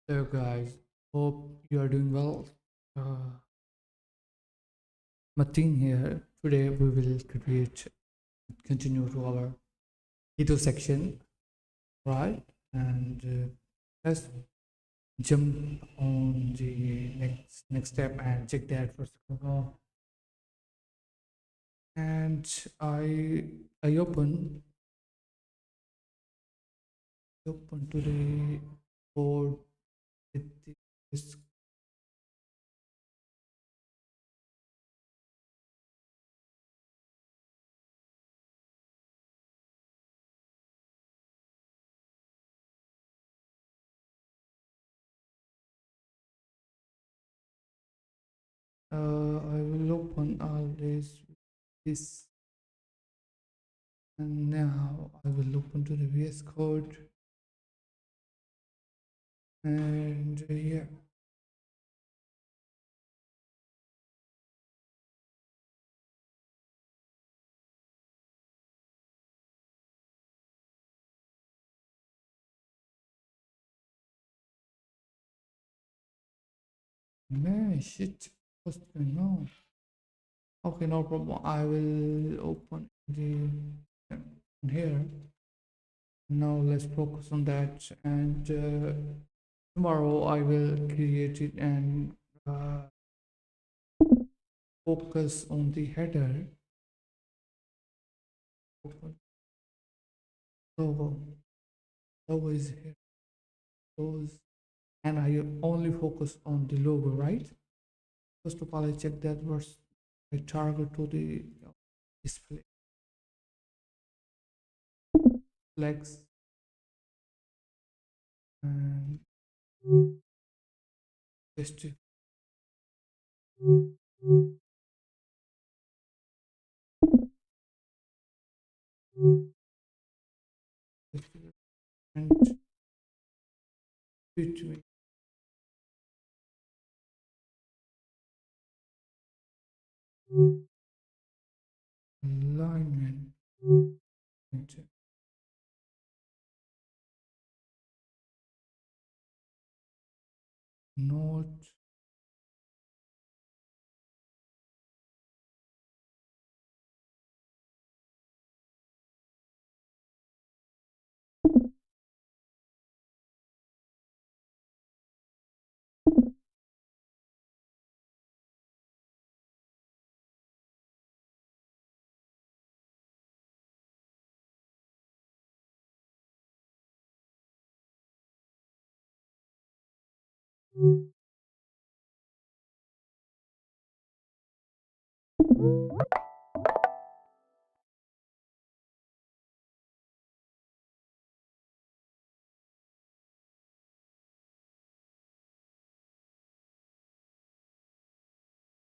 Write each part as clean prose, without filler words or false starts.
Hello guys, hope you are doing well. Uh, Mateen here. Today we will continue to our keto section, right? And let's jump on the next step and check that first of all. And I open to the board with this. I will open all this, and now I will open to the VS Code. And yeah, man, shit, what's going on? Okay, no problem. I will open the here. Now let's focus on that. And tomorrow I will create it and uh, focus on the header. Open logo. Logo is here. Those, and I only focus on the logo, right? First of all, I check that was I target to the display flex and just and between alignment and note.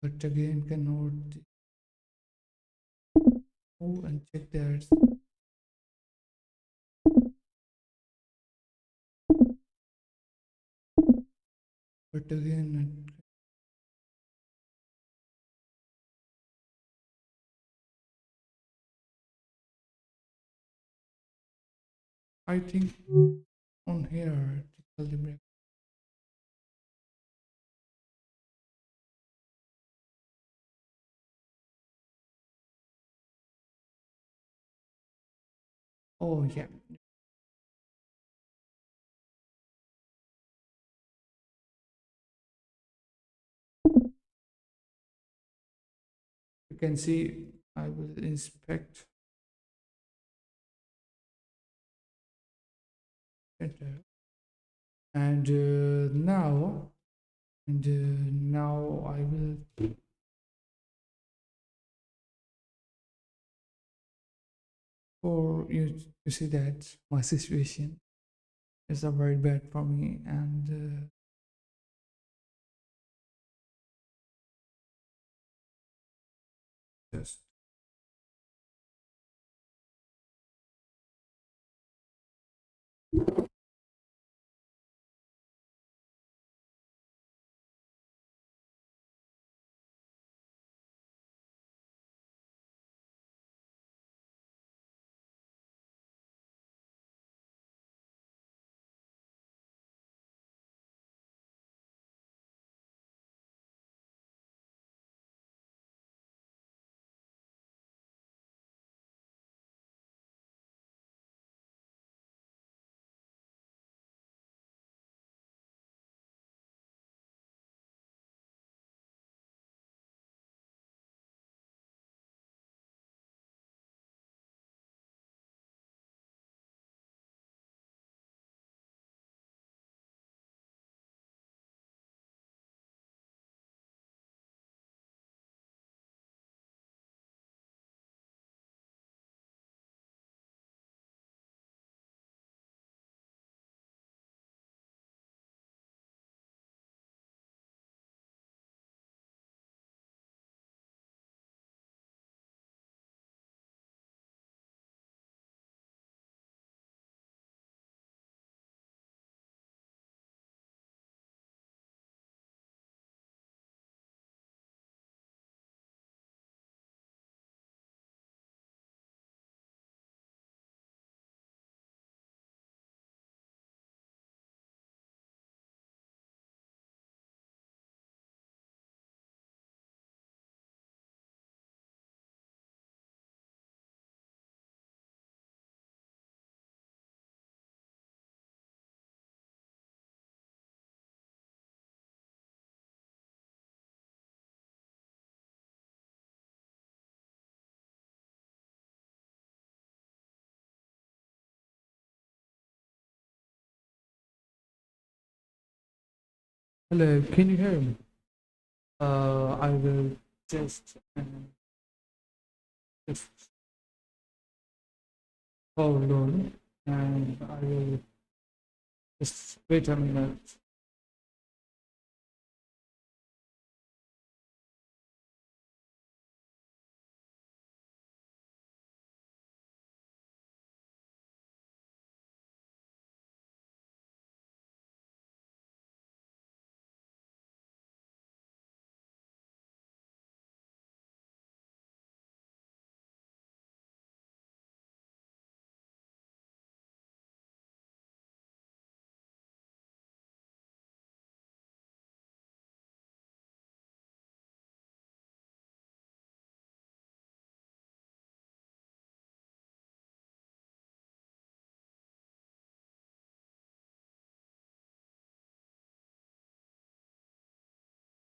But again cannot move and check that. But again, I think on here tell the break. Oh yeah, you can see I will inspect enter. And now I will, for you see that my situation is a very bad for me. And just Hello, can you hear me? I will just just hold on, and I will just wait a minute.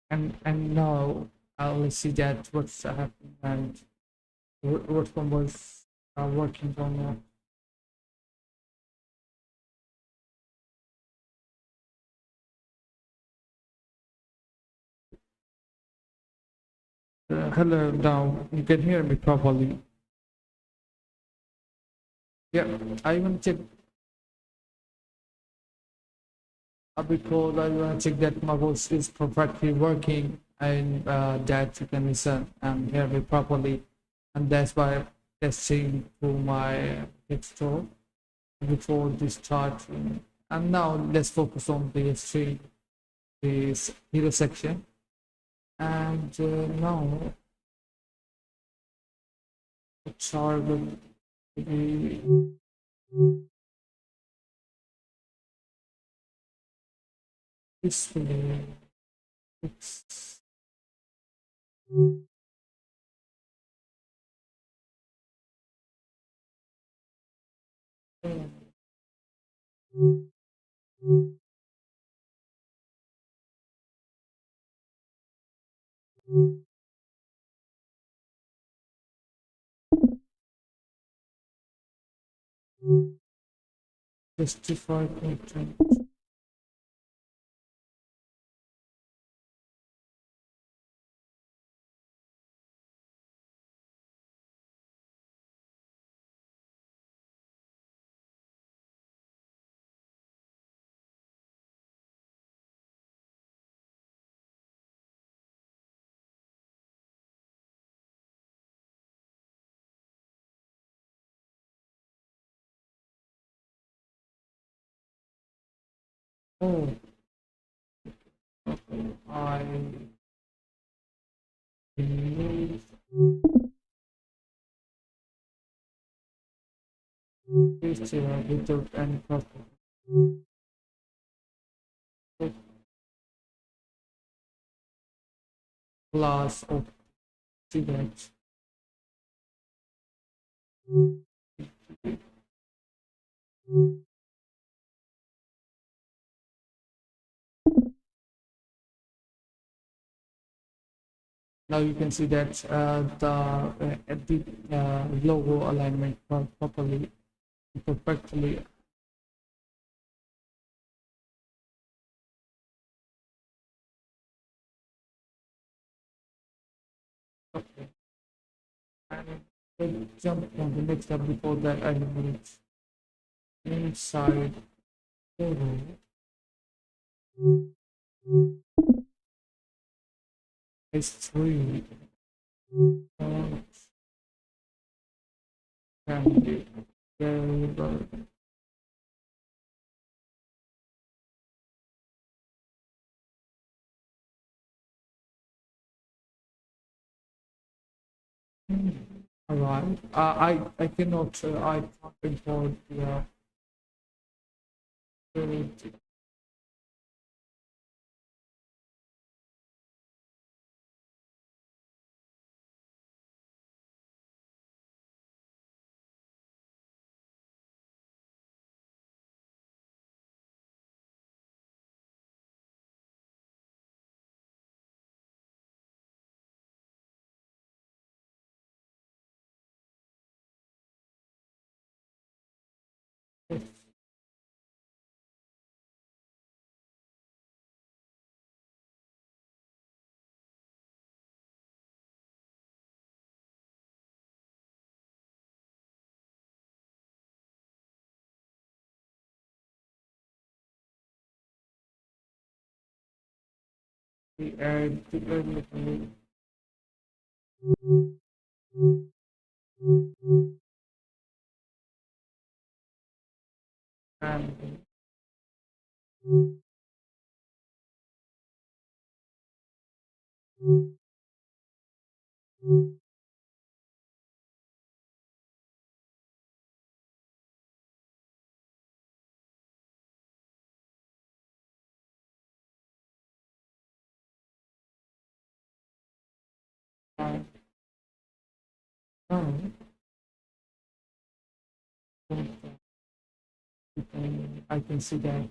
And now I'll see that what's happening and what combos are working or not. Hello, now you can hear me properly. Yeah, I want to check because I want to check that my voice is perfectly working and that you can listen and hear me properly. And that's why I'm testing through my store before this start. And now let's focus on the stream, this hero section. And now it's our the display. It's justify content. Oh, I believe it's without any problem. Class of students. Now you can see that the logo alignment properly, perfectly. Okay. And we'll jump on the next step before that I will inside logo. It's three. And variable. All right. I cannot. I can't import the We add the early and now I can see that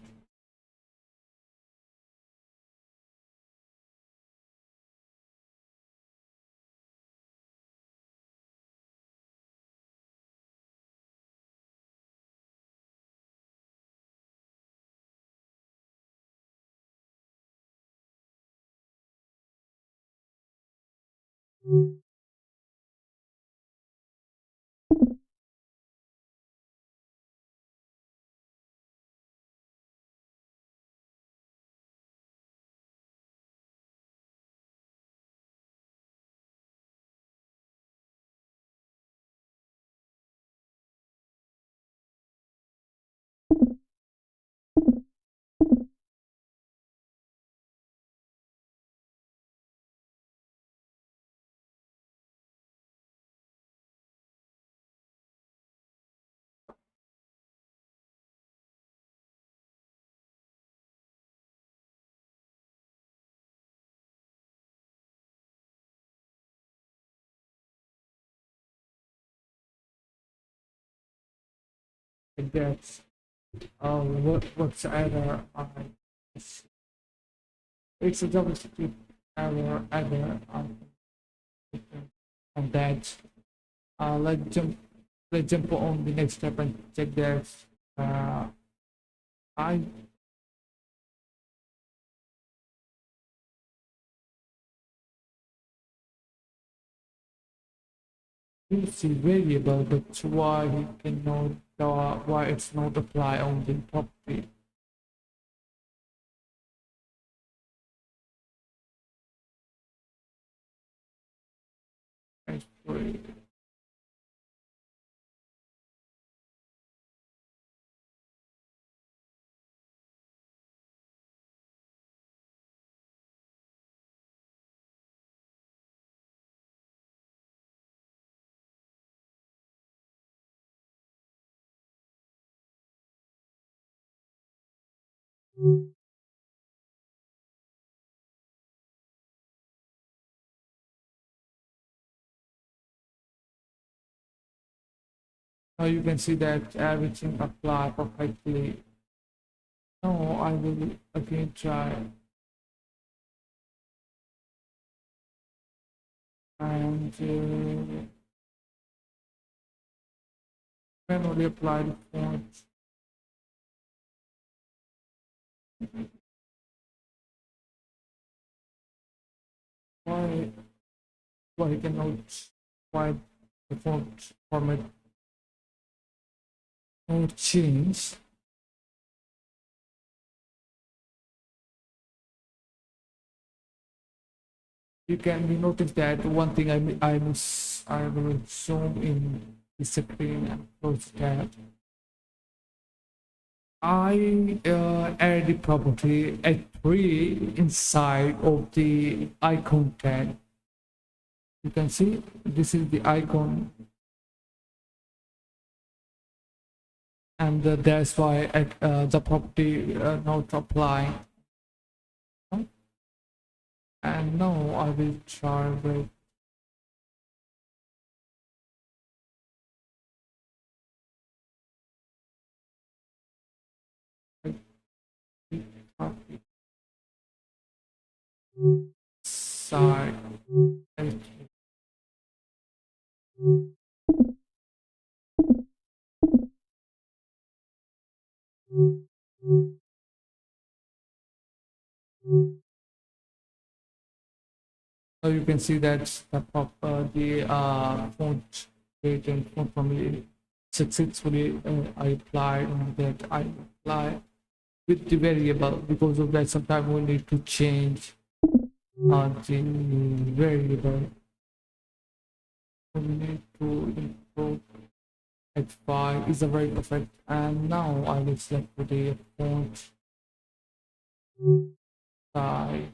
that's what's the error it's a JavaScript on that. Let's jump on the next step and check that I will see variable, but why we cannot why it's not apply on the property. Actually, now you can see that everything apply perfectly. No, I will again try and manually apply the font. Why why cannot why the font format no change? You can be notice that one thing I will zoom in the screen and close that. I add the property at3 inside of the icon tag. You can see this is the icon, and that's why the property not applying. And now I will try with side. So you can see that the font weight and font family successfully I applied and that I apply with the variable. Because of that sometimes we need to change the variable. We need to import h5 is a very perfect, and now I will select the font size.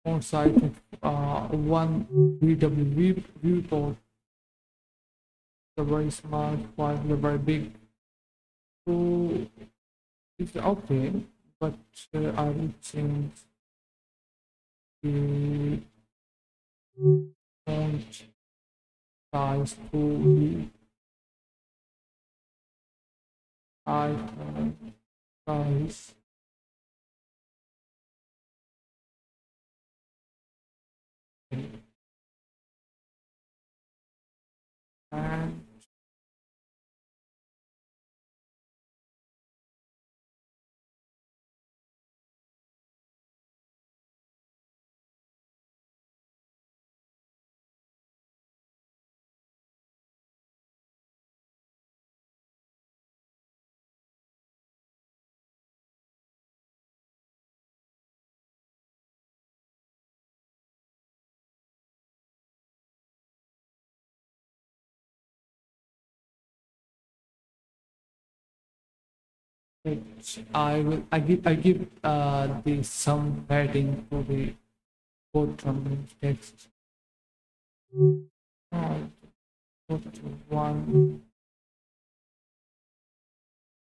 Font size one VW viewport, the very small file, the very big. So it's okay, but I will change the font size to the icon size. And which I give the some heading to the bottom text. Now go to one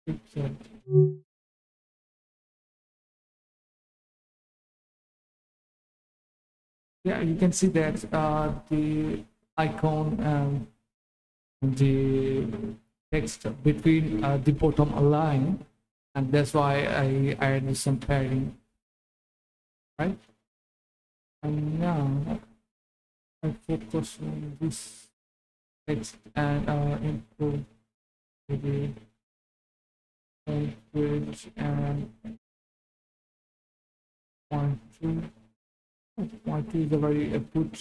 pixel. Yeah, you can see that the icon and the text between the bottom line, and that's why I added some padding, right? And now I focus on this text and improve the language and point two. Point two is a very good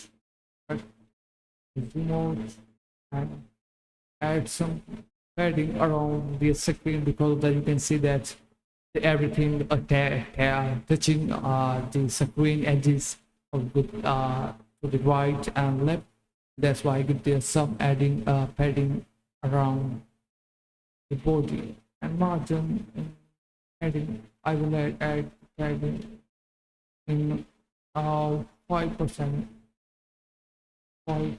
zoom out and add some padding around the screen, because that you can see that everything touching the screen edges of good to the right and left. That's why there's some adding padding around the body and margin and padding. I will add padding in 5%, 5,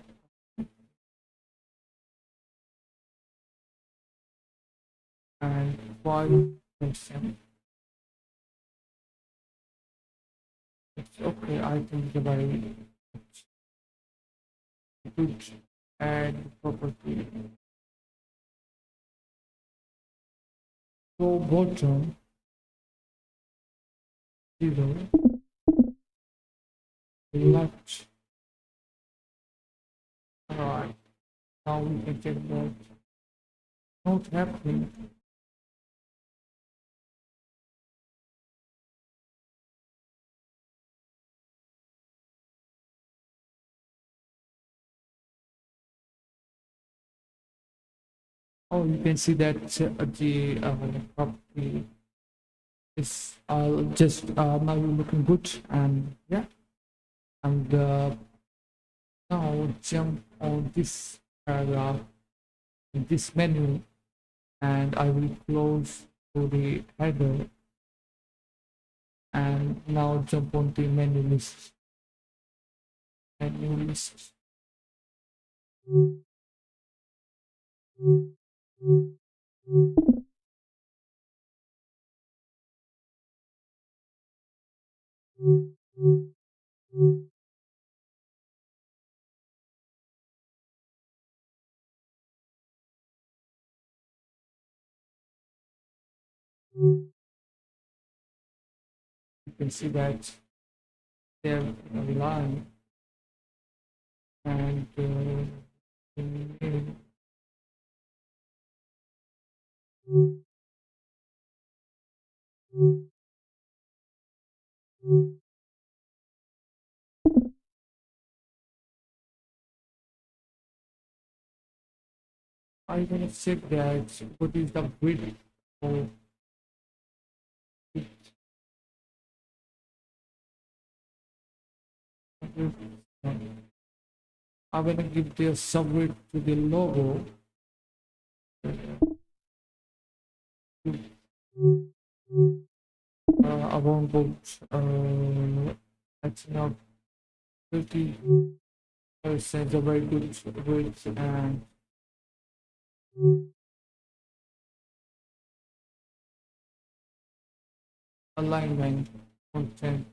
and 5%. It's okay. I think the very good add property. So bottom 0, left. Alright, now we can check that not happening. Oh, you can see that the property is just now looking good, and yeah, and now jump on this paragraph in this menu, and I will close to the header, and now jump on the menu list. Menu list. You can see that there a line, and I'm gonna check that what is the width of I'm gonna give the subword to the logo. Around about I think 50% a very good width and alignment content.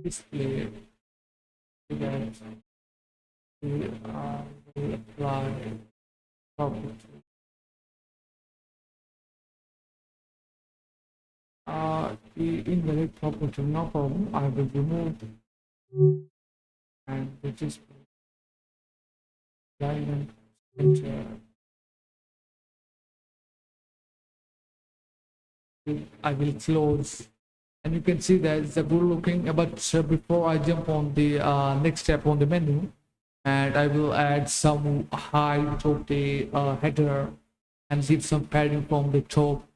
Display that we will apply property. The invalid property, no problem. I will remove and the display alignment center. I will close, and you can see that it's a good looking. But before I jump on the next step on the menu, and I will add some height of the header and give some padding from the top.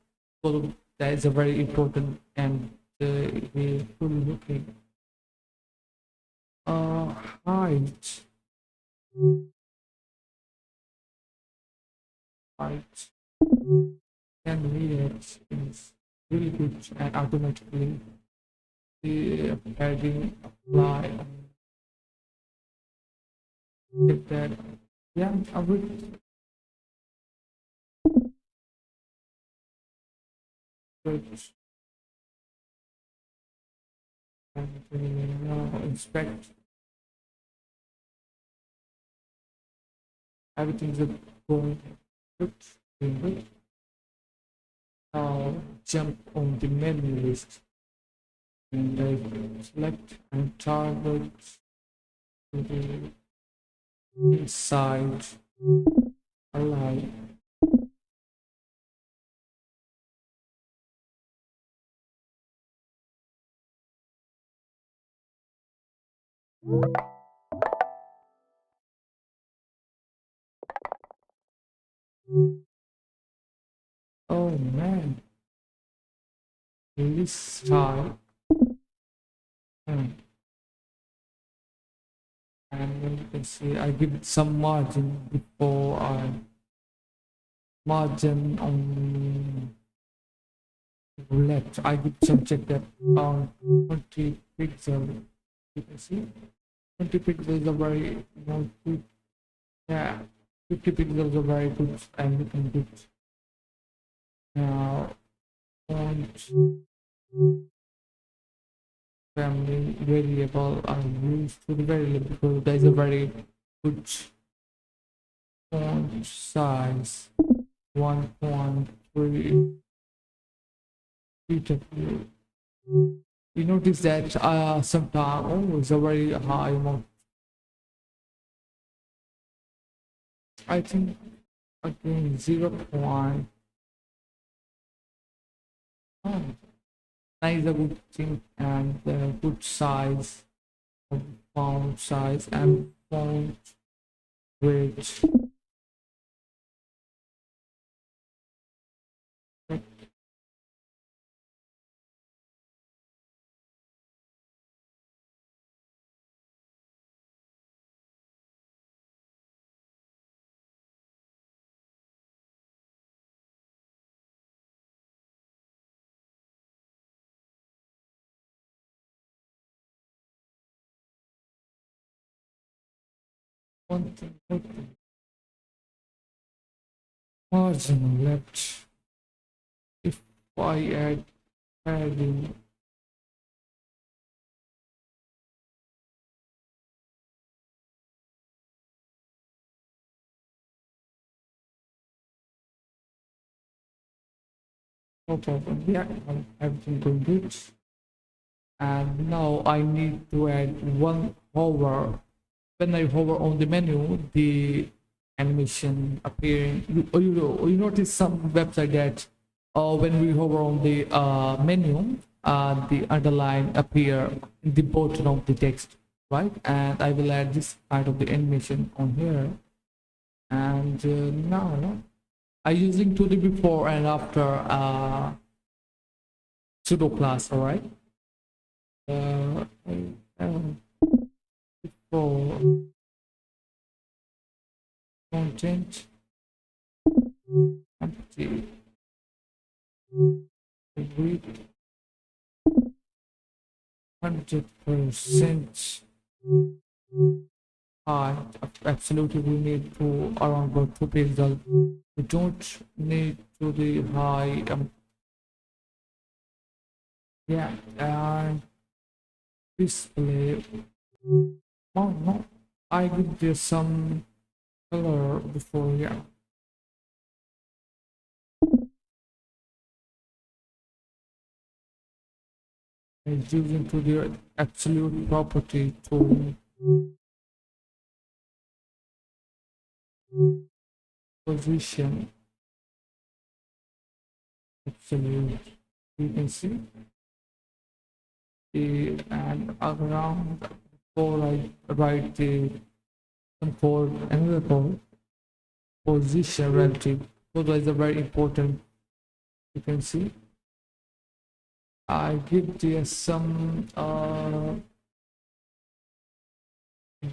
So that is a very important and good looking height. Height and width is really good, and automatically the padding apply. Get that. Yeah, I would. And now inspect. Everything's going good. Doing good. Now jump on the menu list and I select and target to the inside align. Oh man, list style. And then you can see I give it some margin before I margin on left. I give some check that on 20 pixel. You can see 20 pixels are very good. Yeah, 50 pixels are very good and looking good. Now font family variable are used to the variable because there is a very good font size 1.3 pw. You notice that sometimes it's a very high amount. I think again 0. Nice a good thing and good size of font size and font width. One thing, margin left. If I add padding, no problem. Yeah, everything going good. And now I need to add one hover. When I hover on the menu, the animation appearing. You notice some website that when we hover on the menu, the underline appear in the bottom of the text. right? And I will add this part of the animation on here. And now I using to the before and after pseudo class, all right? For content empty with 100% high. Absolutely, we need to around about 2 pixels. We don't need to the high. Yeah, and display. Oh no, I give this some color before. Yeah, it's using to the absolute property to position absolute. You can see the and around before I write the code, another code position relative. So is a very important. You can see I give this some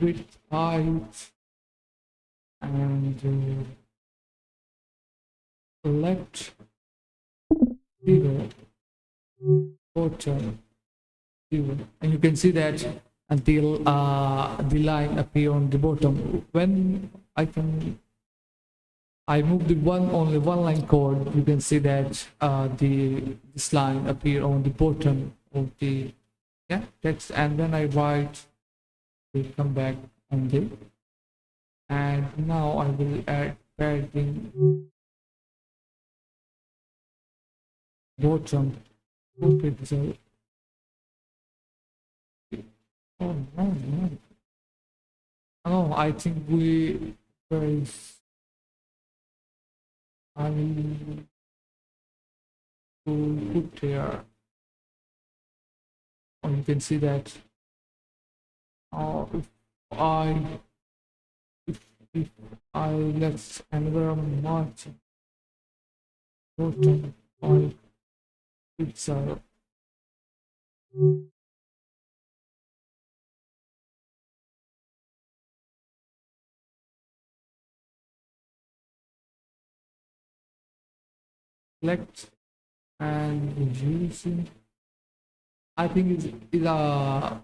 width, height, and left figure bottom figure, and you can see that until the line appear on the bottom. When I move the only one line code, you can see that this line appear on the bottom of the text, and when I write, we come back on the, and now I will add padding bottom 2 pixel. Oh no. Oh, I think there is I will put here. Oh, you can see that. If I if I let's another margin bottom 5 pixel. Select and using. I think is a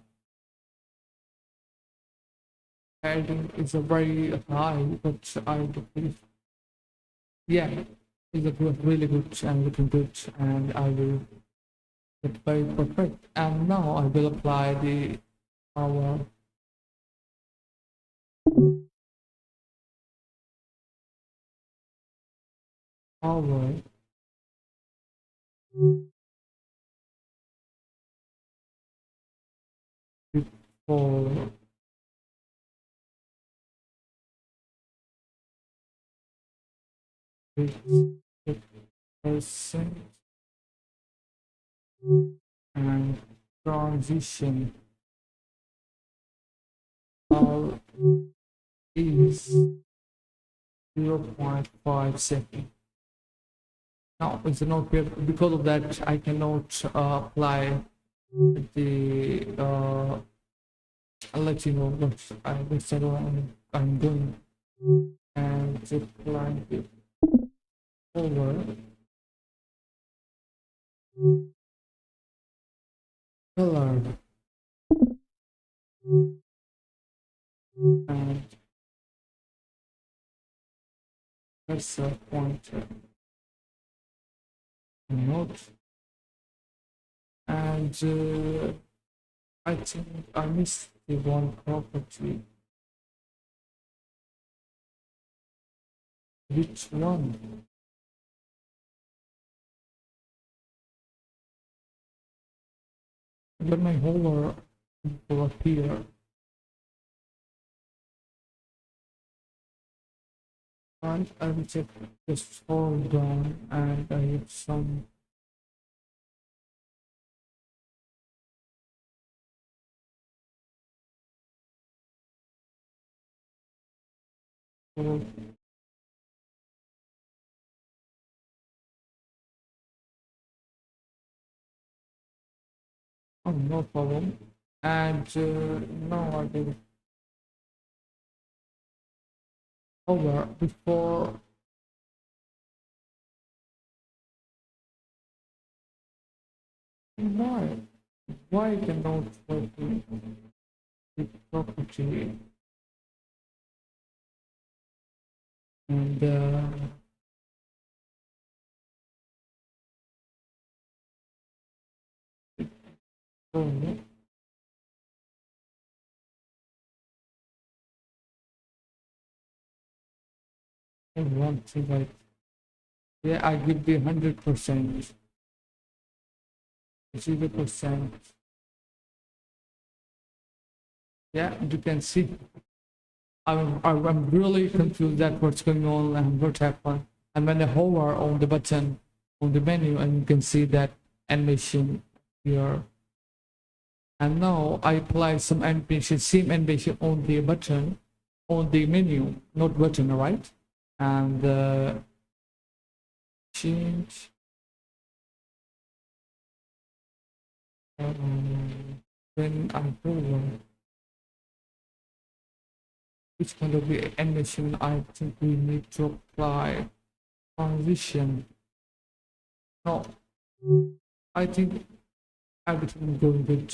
padding is a very high, but I believe yeah, it's a good, really good and looking good, and I will get very perfect. And now I will apply the our power for this percent and transition all is 0.5 seconds. Now it's not here because of that I cannot apply the I'll let you know what I'm doing, and just apply it over color and cursor pointer note, and I think I missed the one property. Which one? Let my hover will appear. And I will just scroll down, and I have some Oh, no problem. And now I will over before. Why? Why cannot work the property and oh, I want to like yeah, I give the 100%, 0%. Yeah, you can see. I'm really confused at what's going on and what happened. And when I hover on the button on the menu, and you can see that animation here. And now I apply some animation, same animation on the button, on the menu, not button, right? And change. When I hover, which kind of the animation I think we need to apply transition. No, I think everything is going good,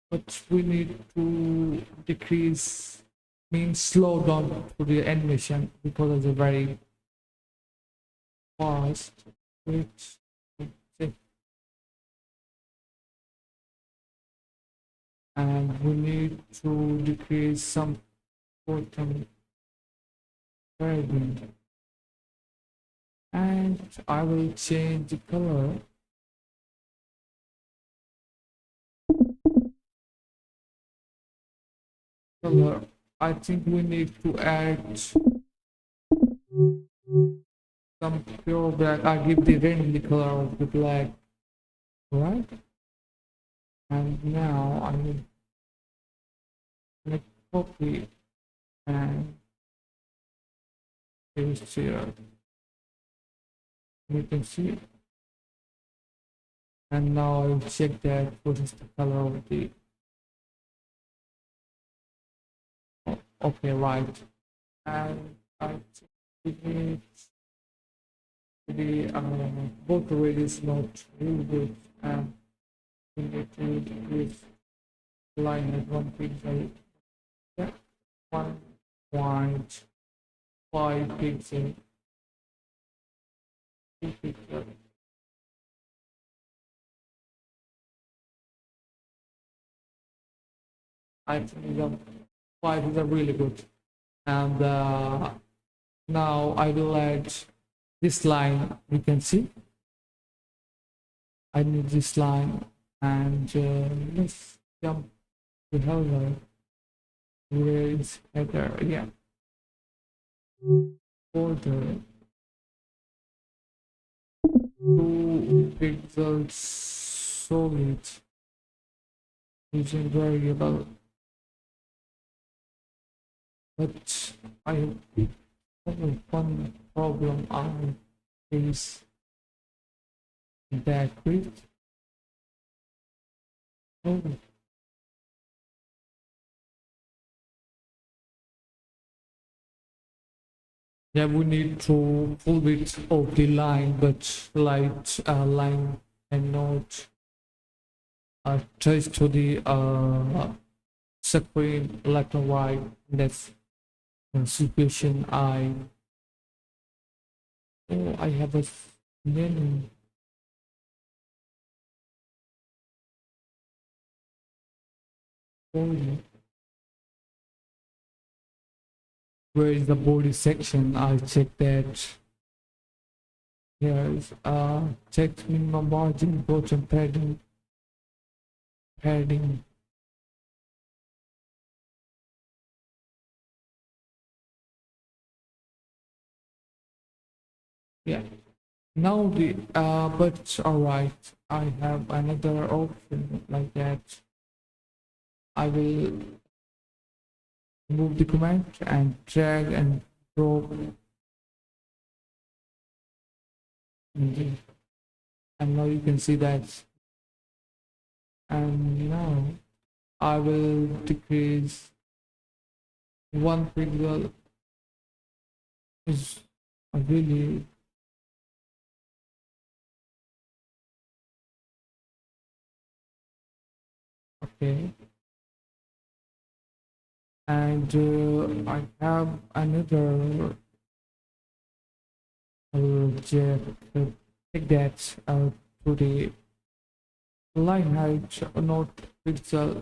but we need to decrease, means slow down to the animation because it's a very fast. Which and we need to decrease some bottom gradient, and I will change the color. I think we need to add some pure black. I give the rain the color of the black, right? And now I will make copy and paste here. You can see, and now I will check that what is the color of the. Okay, right. And I think we need the both radius not really good, and we need to increase line at 1 pixel. Yeah, 1.5 pixel. 2 pixel. I think the 5 is a really good. And now I will add this line. You can see I need this line, and let's jump to header. Where is header? Yeah, border 2 pixels solid using variable, but I have one problem I face that with. Oh, yeah, we need to full width of the line, but light line and not touch to the screen left and right. That's the situation I have a menu. Body. Where is the body section? I check that. Here is text minimum margin, bottom padding. Yeah. Now the but all right, I have another option like that. I will Move the command and drag and drop, and now you can see that. And now I will decrease 1 pixel. Is really okay. And I have another check that to the line height not pixel.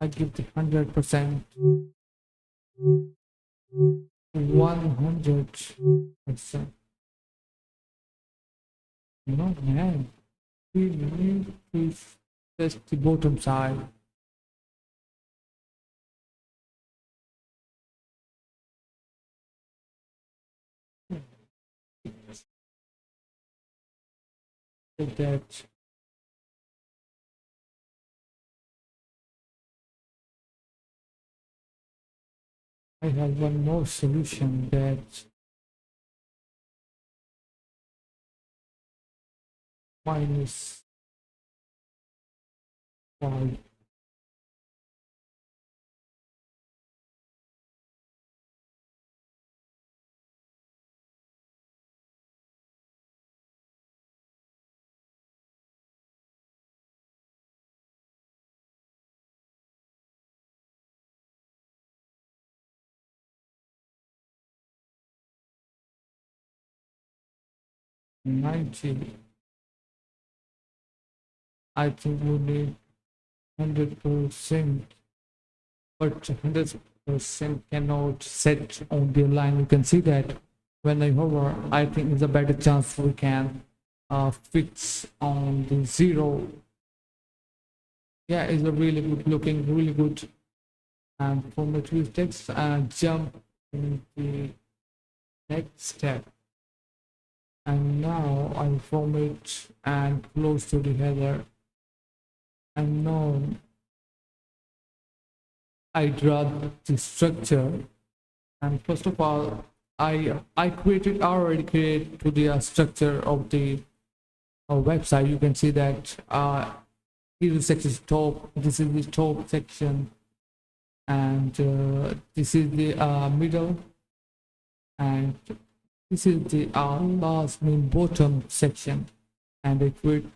I give the 100%, 100%. No man, we need to test the bottom side. Like that. I have one more solution that minus 5. Ninety. I think we need 100%, but 100% cannot set on the line. You can see that when I hover, I think it's a better chance we can fix on the 0. Yeah, it's a really good looking, really good. And for material text, jump in the next step. And now I format and close to the header. And now I draw the structure. And first of all, I already created to the structure of the website. You can see that this section is top. This is the top section, and this is the middle, and this is the last main bottom section. And I create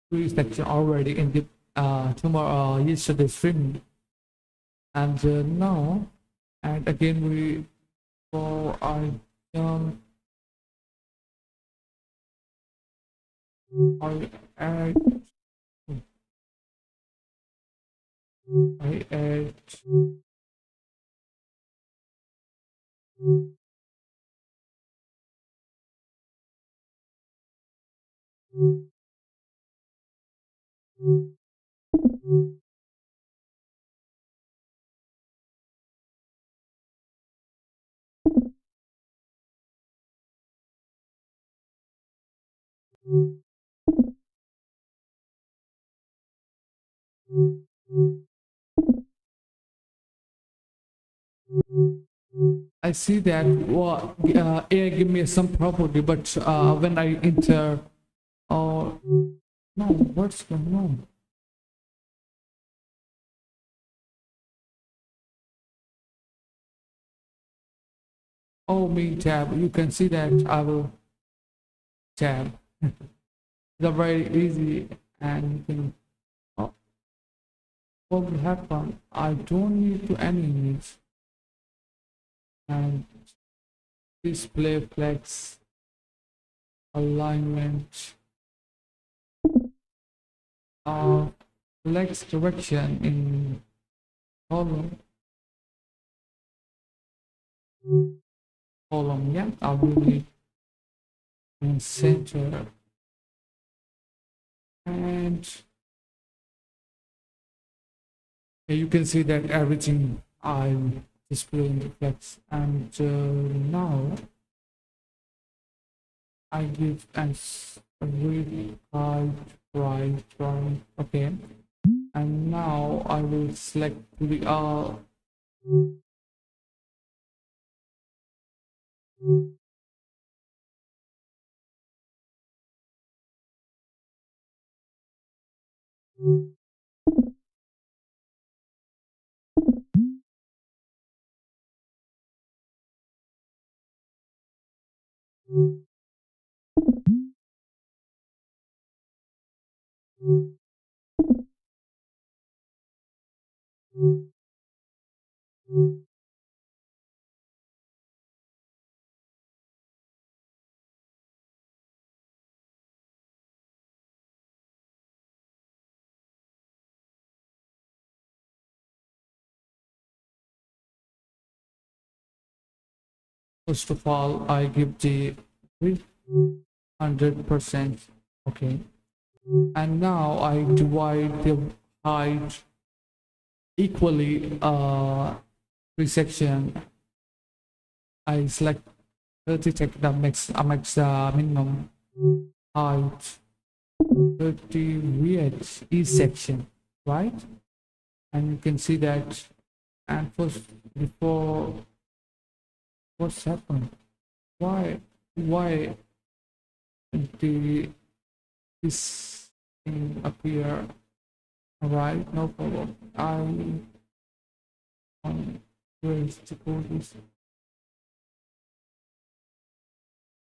3 section already in the yesterday stream. And now, and again we for I add I add I see that AI give me some property, but when I enter, oh no, what's going on? Oh, main tab. You can see that I will tab. They're very easy, and you can. Oh, what will happen? I don't need to animate and display flex alignment. Flex direction in column. Yeah, I will need in center, and you can see that everything I'm displaying the flex. And now I give as a read right, okay. And now I will select the First of all, I give the 100%. Okay. And now I divide the height equally, three section. I select 30, take the max minimum height, 30 width each section, right? And you can see that. And first, before, what's happened? Why the this thing appear? Alright, no problem. I want to call this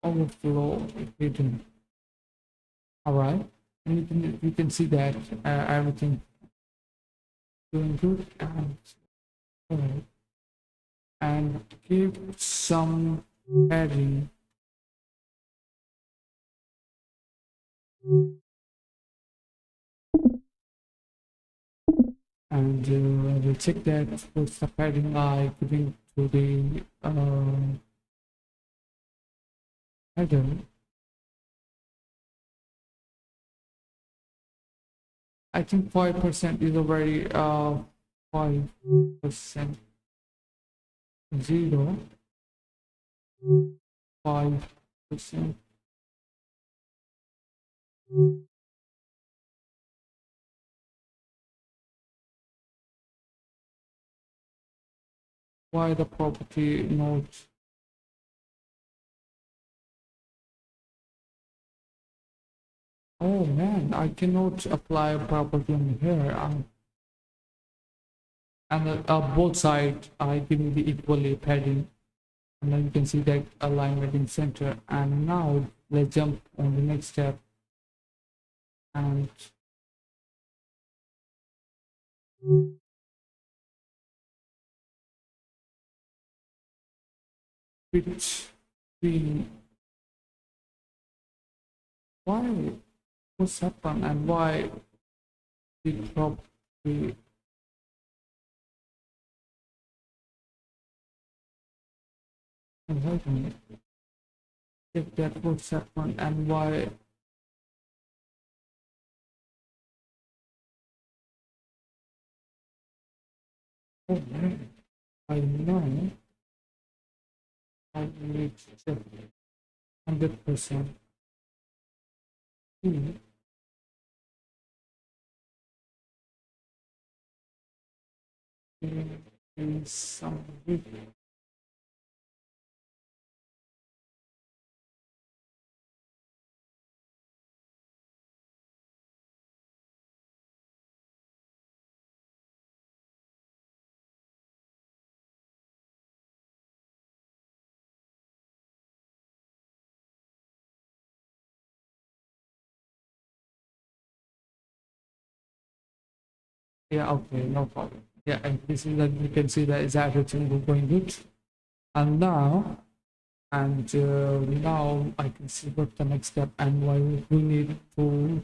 overflow hidden. Alright, and you can see that everything doing good. And alright, and give some padding. And we'll check that what's the padding I giving to the header. I think 5% is already 5%, 0, 5%. Why the property note? Oh man, I cannot apply a property in here. And both sides I giving the equally padding, and then you can see that alignment in center. And now let's jump on the next step and between. Why? What's happened and why did property? Wait a minute. If that what's happened and why? Oh man, I know. I need to check 100%. In some video. Yeah, okay, no problem. Yeah, and this is that you can see that is everything going good. And now I can see what the next step and why we need to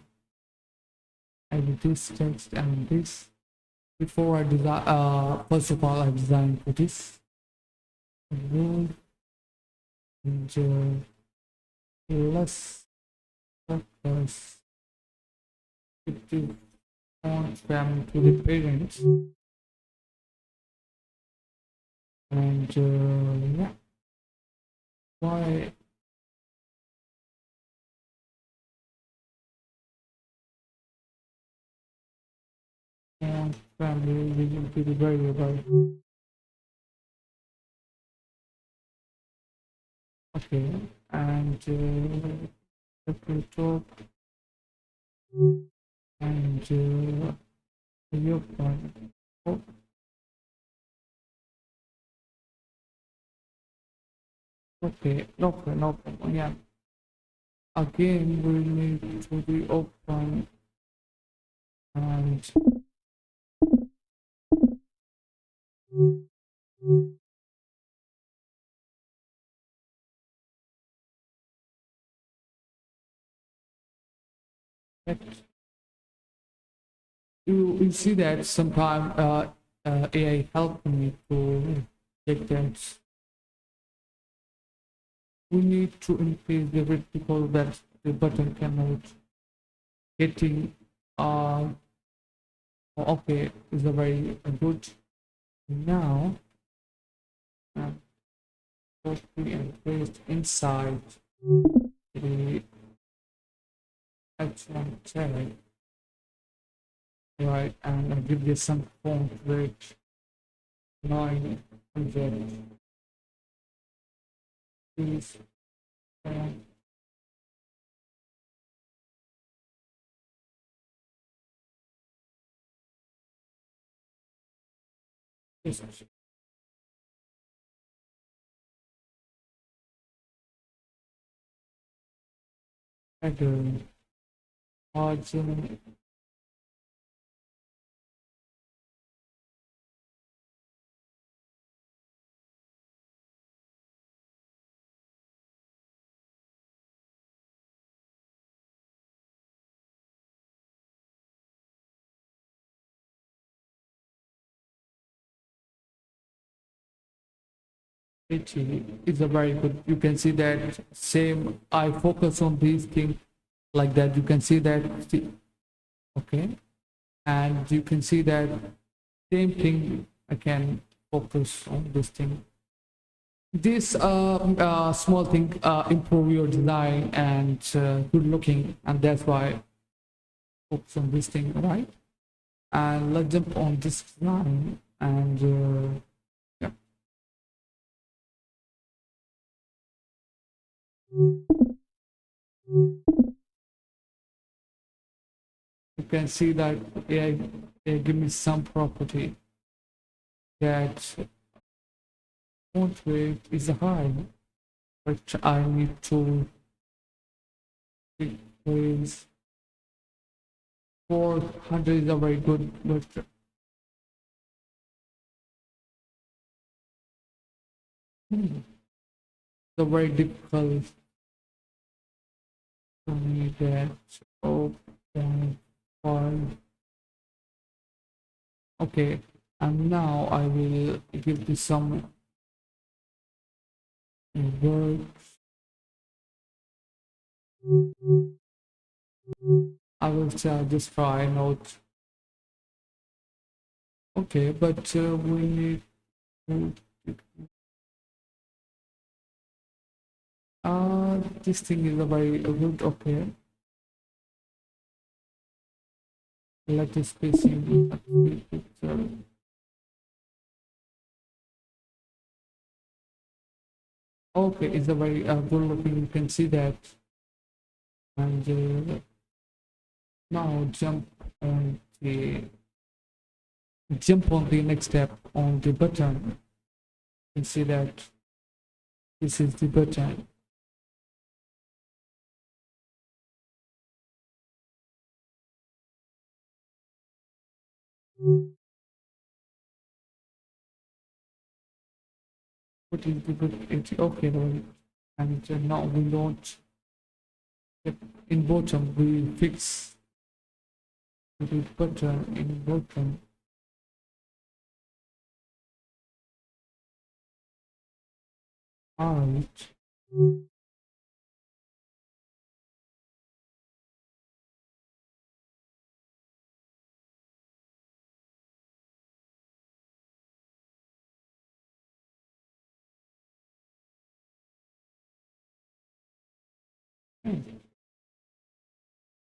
edit this text and this. Before I design, first of all, I designed for this rule and let's focus to font them to the parents. And yeah, why font family using to the variable? Okay, and the top and your point. Oh, okay, no problem. Yeah. Again, we need to be open and let you see that sometime AI helped me to take that we need to increase the width because that the button cannot getting okay is a very good now copy and paste inside the h1 tag, right, and I give this some font weight 900 please and just again margin. It is a very good. You can see that same. I focus on these things like that. You can see that. Okay, and you can see that same thing. I can focus on this thing. This small thing improve your design and good looking, and that's why focus on this thing, right? And let's jump on this design and yeah. You can see that AI give me some property that font weight is high, but I need to decrease 400 is a very good, but it's a very difficult for me that 0.5. Okay, and now I will give this some work. I will just try note. Okay, but we need to this thing is a very good. Okay, let us spacing picture. Okay, it's a very good looking. You can see that, and now jump on the next step on the button. You can see that this is the button. What is the button? Okay, and now we don't in bottom we fix the button in bottom. Alright.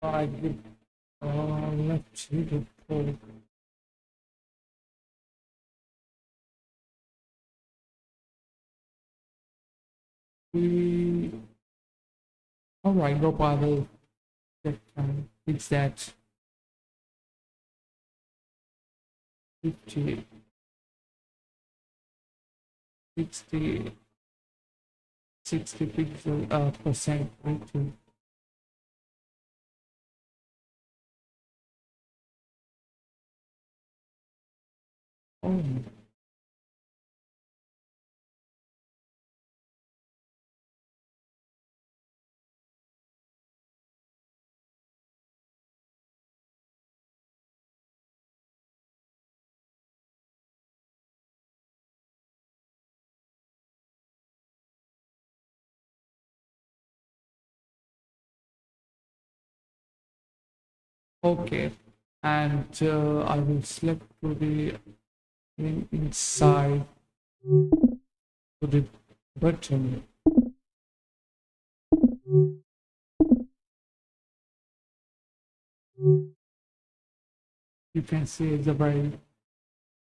I did let's see the code. we all right, no problem. It's that 50, 60, 60 pixel percent rating. Oh, okay. And I will select to the inside to the button. You can see it's a very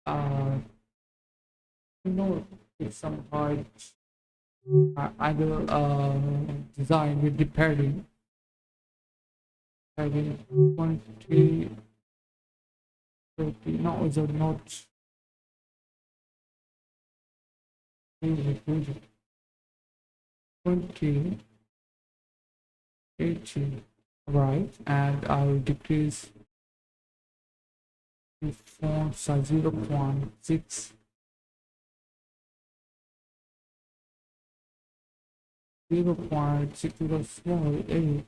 uh you know it's some hard I will design with the padding 20 30 no it's a not really good 20 80 right, and I'll decrease the font size 0.6 0.6 small 8.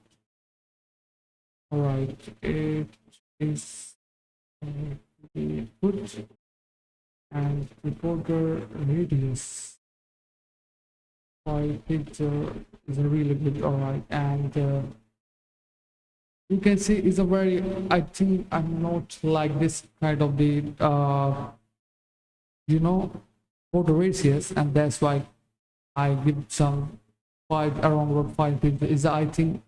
All right, it is the put and the border radius 5 pixel is a really good. All right, and you can see it's a very, I think I'm not like this kind of the you know border radius, and that's why I give some five around about 5 pixel is, I think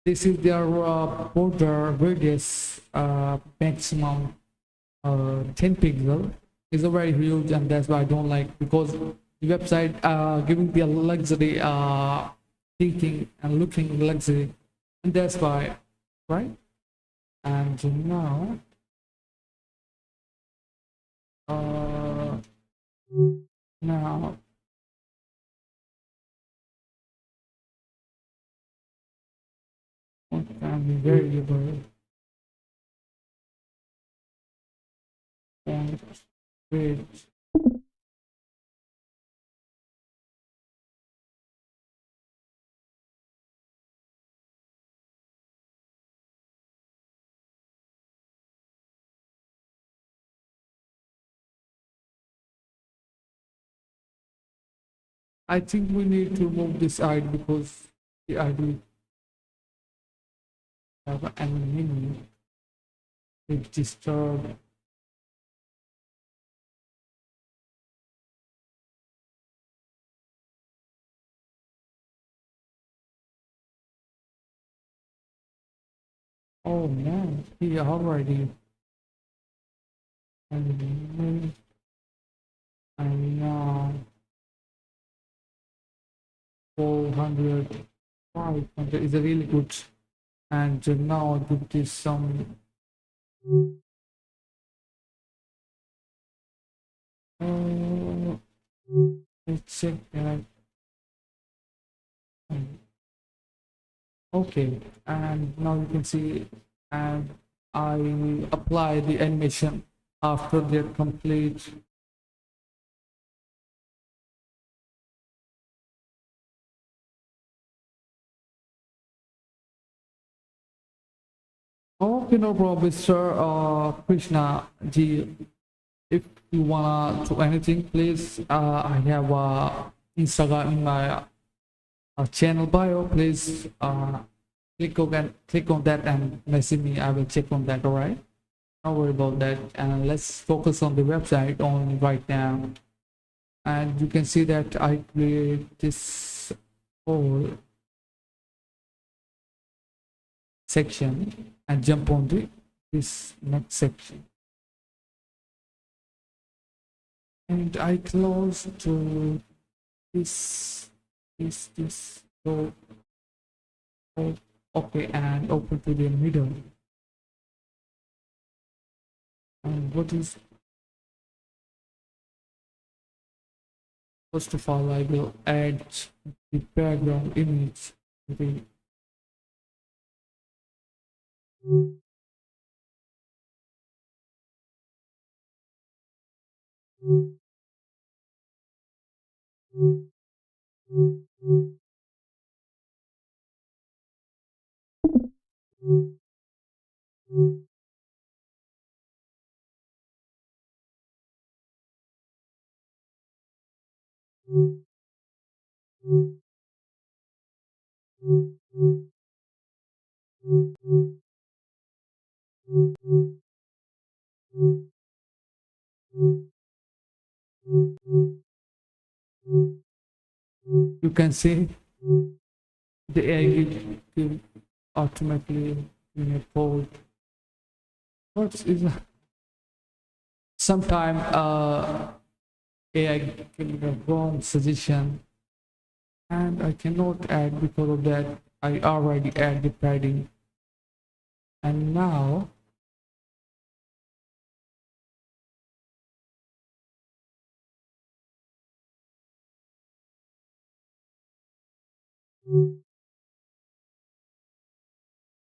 this is their border radius maximum 10 pixel is a very huge, and that's why I don't like, because the website giving the luxury thinking and looking luxury, and that's why, right? And now uh now what can be variable font width. I think we need to move this ID because the ID have an meaning. It disturb. Oh man, he already and now 400, 500 is a really good. And now I put this some uh, let's check that. Okay, and now you can see, and I apply the animation after they're complete. Okay, no problem, Mr. Krishna Ji. If you wanna do anything, please. I have Instagram in my channel bio. Please click on that and message me. I will check on that. All right. Don't worry about that. And let's focus on the website only right now. And you can see that I create this whole section and jump on the this next section, and I close to this is this? So, oh, okay, and open to the middle. And what is, first of all, I will add the background image to the, you can see the AI will automatically in a fold. What is sometime AI give me a wrong suggestion and I cannot add because of that. I already add the padding, and now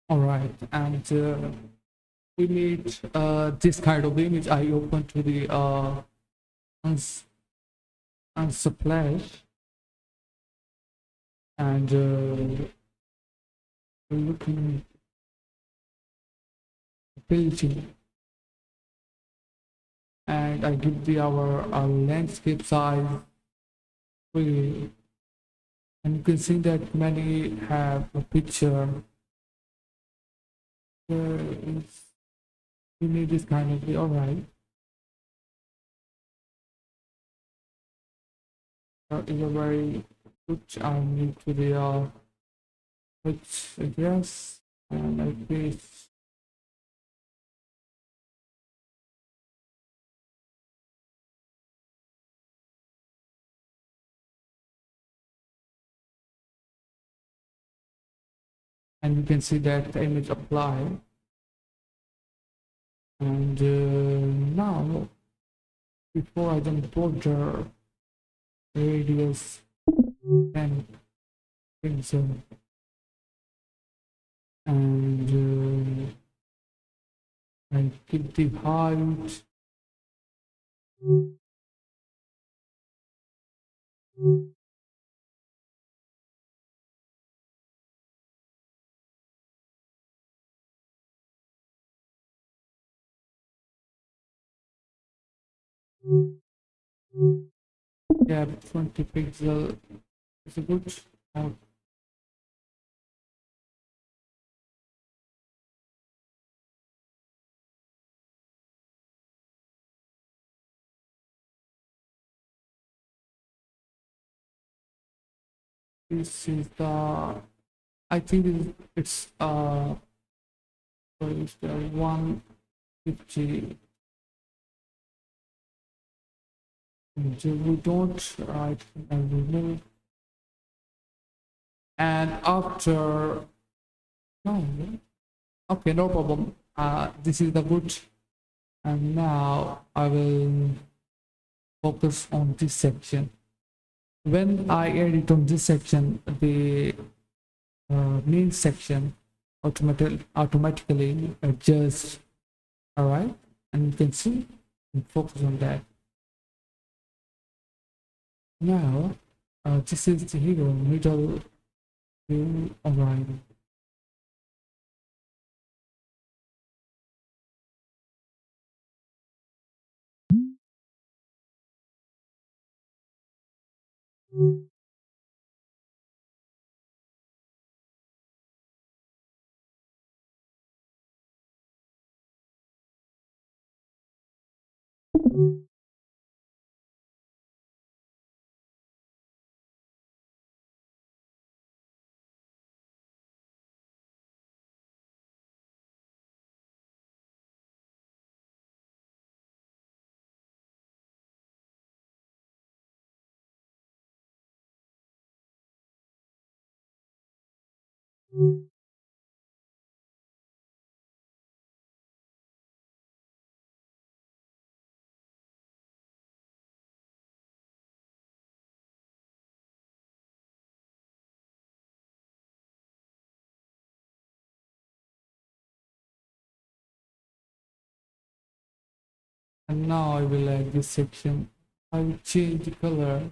all right, and we need this kind of image. I open to the unsplash, and we're looking building, and I give the our landscape size 3, and you can see that many have a picture. There is, we need this kind of the, all right. Is a very good. I need to the which address, and I paste, and you can see that the image apply. And now, before I then border radius 10 pixel, and I keep the height, yeah, 20 pixel is a good. Uh, this is the, I think it's so it's the 150. We don't write and remove, and after, no, okay, no problem. This is the good, and now I will focus on this section. When I edit on this section, the main section automatically adjusts. All right, and you can see and focus on that. Now, this is the hero middle view. All right. And now I will add this section. I will change the color.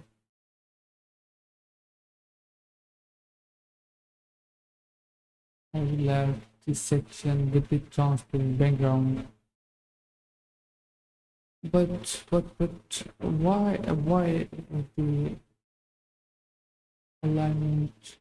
I will add this section with the transparent background. But why the alignment?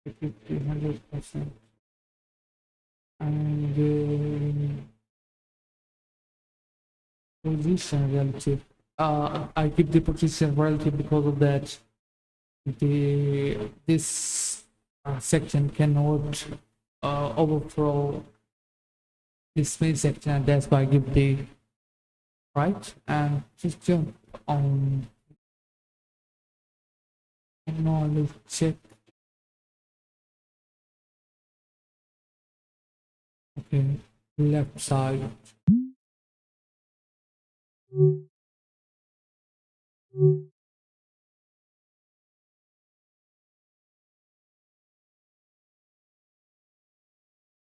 It is 300%. And position relative. I keep the position relative because of that. This section cannot overflow this main section, and that's why I give the right. And just jump on. And now I will check. Okay, left side.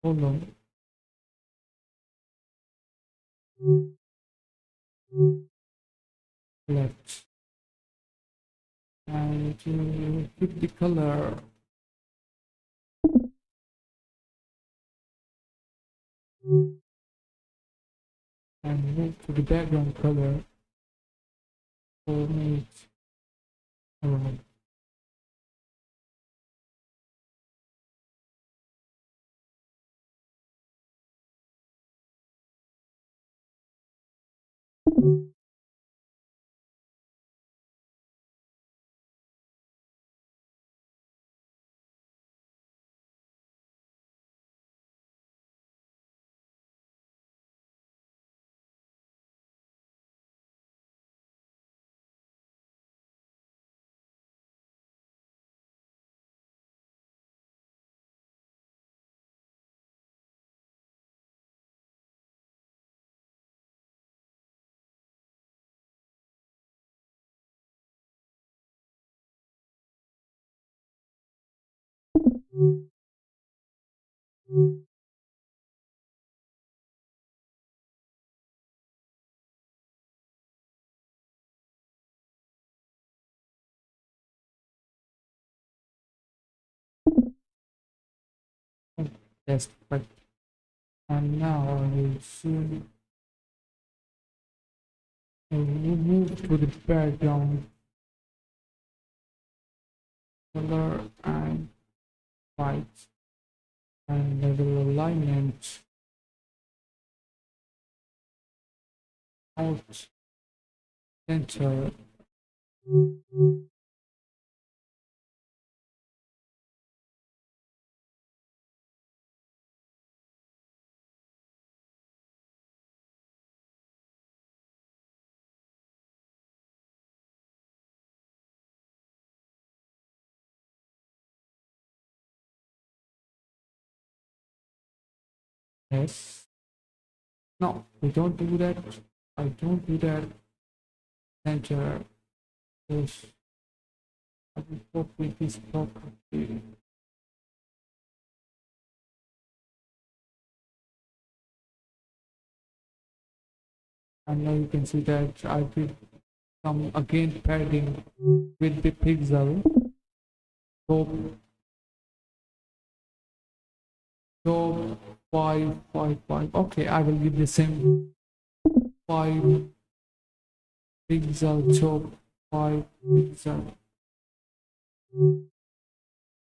Hold on. Left. And keep the color. And move to the background color. For me, alright. That's perfect. And now I will soon move to the background color and white and level alignment out center. Yes. No, we don't do that. I don't do that. Center. Yes. I will copy this property. And now you can see that I did some again padding with the pixel. Top, top 555. Okay, I will give the same 5 pixel top 5 pixel.